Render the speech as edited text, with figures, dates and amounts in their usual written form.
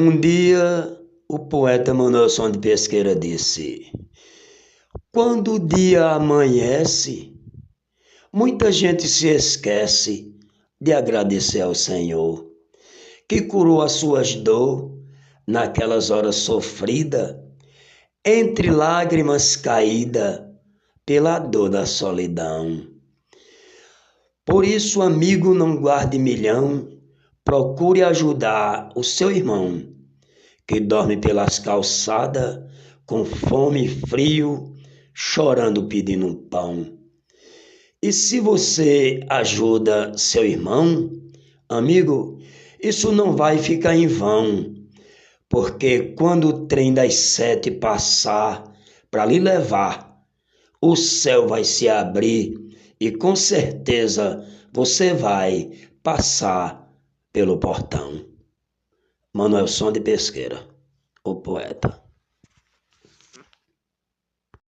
Um dia, o poeta Manuel Som de Pesqueira disse: quando o dia amanhece, muita gente se esquece de agradecer ao Senhor, que curou as suas dores naquelas horas sofridas, entre lágrimas caídas pela dor da solidão. Por isso, amigo, não guarde milhão, procure ajudar o seu irmão, que dorme pelas calçadas, com fome e frio, chorando pedindo um pão. E se você ajuda seu irmão, amigo, isso não vai ficar em vão, porque quando o trem das 7 passar para lhe levar, o céu vai se abrir e com certeza você vai passar pelo portão. Manuel Som de Pesqueira, o poeta.